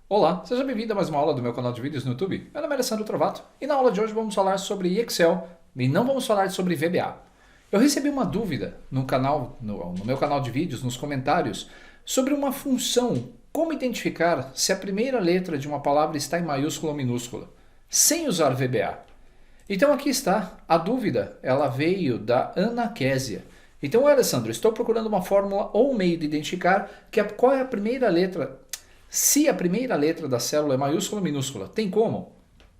Olá, seja bem-vindo a mais uma aula do meu canal de vídeos no YouTube. Meu nome é Alessandro Trovato e na aula de hoje vamos falar sobre Excel e não vamos falar sobre VBA. Eu recebi uma dúvida no meu canal de vídeos, nos comentários, sobre uma função, como identificar se a primeira letra de uma palavra está em maiúscula ou minúscula, sem usar VBA. Então aqui está, a dúvida, ela veio da Ana Késia. Então, Alessandro, estou procurando uma fórmula ou um meio de identificar qual é a primeira letra. Se a primeira letra da célula é maiúscula ou minúscula, tem como?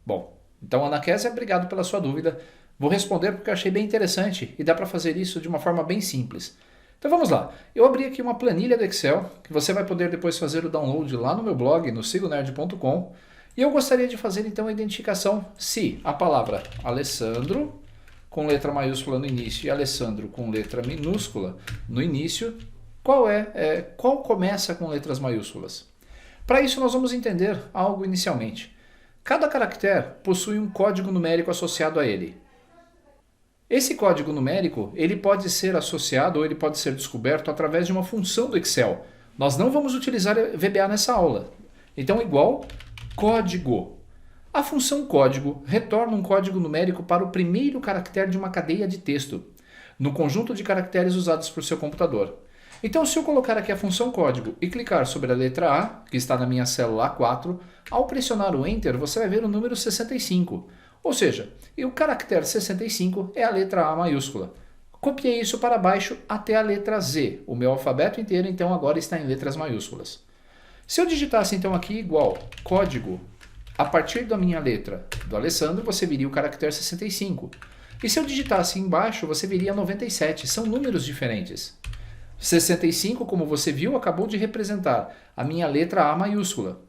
Bom, então Ana Késia, obrigado pela sua dúvida. Vou responder porque eu achei bem interessante e dá para fazer isso de uma forma bem simples. Então vamos lá. Eu abri aqui uma planilha do Excel, que você vai poder depois fazer o download lá no meu blog, no sigonerd.com. E eu gostaria de fazer então a identificação se a palavra Alessandro, com letra maiúscula no início, e Alessandro com letra minúscula no início, qual começa com letras maiúsculas? Para isso nós vamos entender algo inicialmente. Cada caractere possui um código numérico associado a ele. Esse código numérico ele pode ser associado ou ele pode ser descoberto através de uma função do Excel. Nós não vamos utilizar VBA nessa aula. Então igual código. A função código retorna um código numérico para o primeiro caractere de uma cadeia de texto, no conjunto de caracteres usados por seu computador. Então, se eu colocar aqui a função código e clicar sobre a letra A, que está na minha célula A4, ao pressionar o Enter, você vai ver o número 65. Ou seja, o caractere 65 é a letra A maiúscula. Copiei isso para baixo até a letra Z. O meu alfabeto inteiro, então, agora está em letras maiúsculas. Se eu digitasse, então, aqui igual código, a partir da minha letra do Alessandro, você viria o caractere 65. E se eu digitasse embaixo, você viria 97. São números diferentes. 65, como você viu, acabou de representar a minha letra A maiúscula.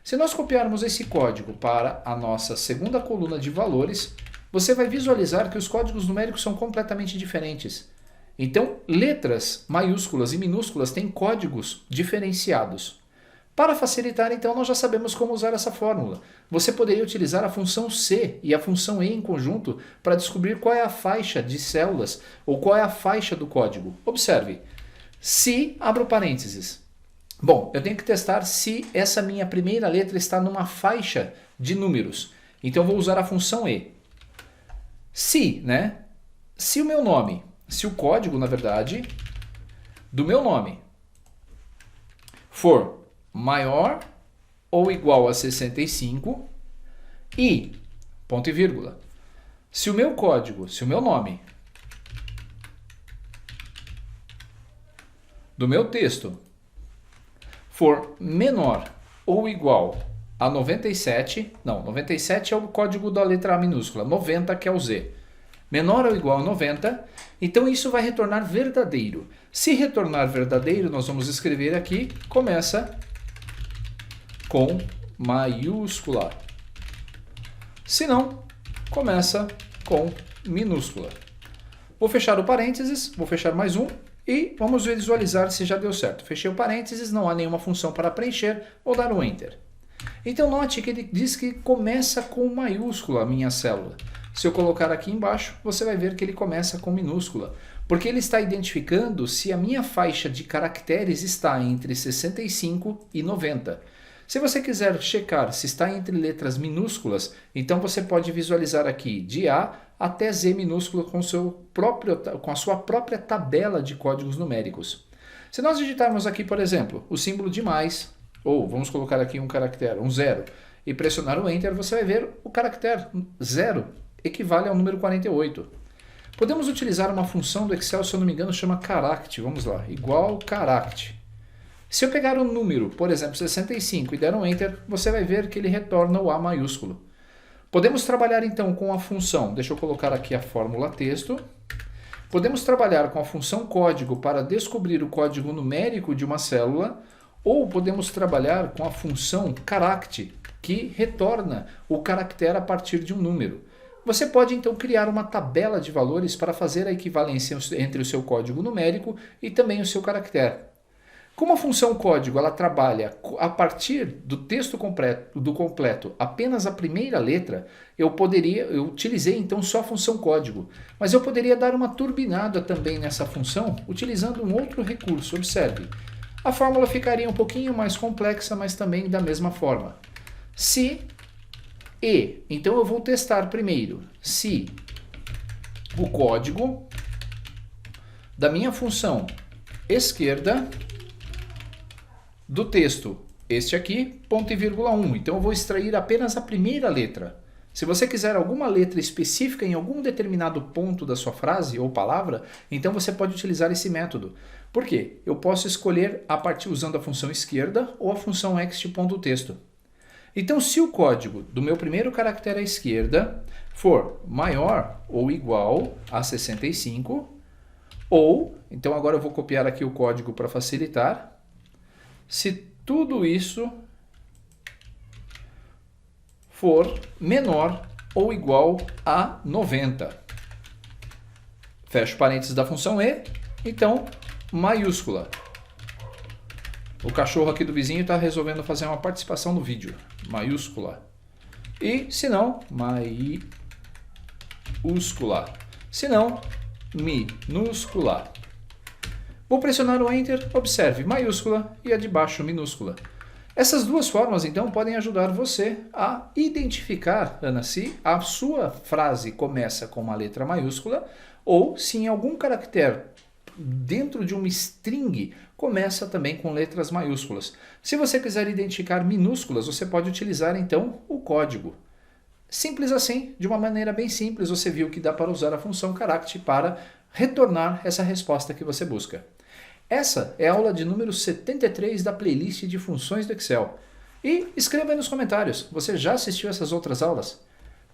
Se nós copiarmos esse código para a nossa segunda coluna de valores, você vai visualizar que os códigos numéricos são completamente diferentes. Então, letras maiúsculas e minúsculas têm códigos diferenciados. Para facilitar, então, nós já sabemos como usar essa fórmula. Você poderia utilizar a função C e a função E em conjunto para descobrir qual é a faixa de células ou qual é a faixa do código. Observe. Se, abro parênteses. Bom, eu tenho que testar se essa minha primeira letra está numa faixa de números. Então, eu vou usar a função E. Se o meu nome, se o código, na verdade, do meu nome for maior ou igual a 65 e, ponto e vírgula, se o meu código, se o meu nome do meu texto for menor ou igual a 97, não, 97 é o código da letra A minúscula, 90 que é o Z. Menor ou igual a 90, então isso vai retornar verdadeiro. Se retornar verdadeiro, nós vamos escrever aqui, começa com maiúscula. Se não, começa com minúscula. Vou fechar o parênteses, vou fechar mais um. E vamos visualizar se já deu certo. Fechei o parênteses, não há nenhuma função para preencher, vou dar um Enter. Então note que ele diz que começa com maiúscula a minha célula. Se eu colocar aqui embaixo, você vai ver que ele começa com minúscula, porque ele está identificando se a minha faixa de caracteres está entre 65 e 90. Se você quiser checar se está entre letras minúsculas, então você pode visualizar aqui de A até Z minúsculo com a sua própria tabela de códigos numéricos. Se nós digitarmos aqui, por exemplo, o símbolo de mais, ou vamos colocar aqui um caractere, um 0, e pressionar o Enter, você vai ver o caractere 0 equivale ao número 48. Podemos utilizar uma função do Excel, se eu não me engano, chama caract. Vamos lá, igual caract. Se eu pegar um número, por exemplo, 65 e der um Enter, você vai ver que ele retorna o A maiúsculo. Podemos trabalhar então com a função, deixa eu colocar aqui a fórmula texto. Podemos trabalhar com a função código para descobrir o código numérico de uma célula, ou podemos trabalhar com a função caract, que retorna o caractere a partir de um número. Você pode então criar uma tabela de valores para fazer a equivalência entre o seu código numérico e também o seu caractere. Como a função código ela trabalha a partir do texto completo apenas a primeira letra, eu utilizei então só a função código, mas eu poderia dar uma turbinada também nessa função utilizando um outro recurso. Observe, a fórmula ficaria um pouquinho mais complexa, mas também da mesma forma. Se e, então eu vou testar primeiro se o código da minha função esquerda do texto, este aqui, ponto e vírgula 1. Então eu vou extrair apenas a primeira letra. Se você quiser alguma letra específica em algum determinado ponto da sua frase ou palavra, então você pode utilizar esse método. Por quê? Eu posso escolher a partir usando a função esquerda ou a função ext.texto. Então, se o código do meu primeiro caractere à esquerda for maior ou igual a 65, ou, então agora eu vou copiar aqui o código para facilitar, se tudo isso for menor ou igual a 90. Fecho parênteses da função e, então, maiúscula. O cachorro aqui do vizinho está resolvendo fazer uma participação no vídeo. Maiúscula. E, se não, maiúscula. Se não, minúscula. Vou pressionar o Enter, observe, maiúscula e a de baixo, minúscula. Essas duas formas, então, podem ajudar você a identificar, Ana, se a sua frase começa com uma letra maiúscula ou se em algum caractere dentro de uma string começa também com letras maiúsculas. Se você quiser identificar minúsculas, você pode utilizar, então, o código. Simples assim, de uma maneira bem simples, você viu que dá para usar a função character para retornar essa resposta que você busca. Essa é a aula de número 73 da playlist de funções do Excel. E escreva aí nos comentários, você já assistiu essas outras aulas?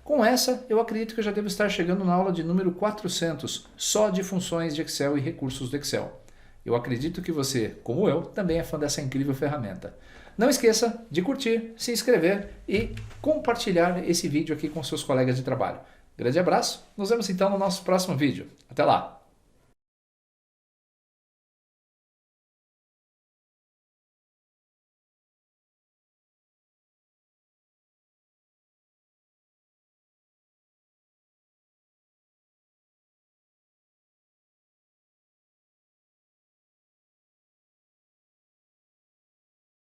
Com essa, eu acredito que eu já devo estar chegando na aula de número 400, só de funções de Excel e recursos do Excel. Eu acredito que você, como eu, também é fã dessa incrível ferramenta. Não esqueça de curtir, se inscrever e compartilhar esse vídeo aqui com seus colegas de trabalho. Grande abraço, nos vemos então no nosso próximo vídeo. Até lá!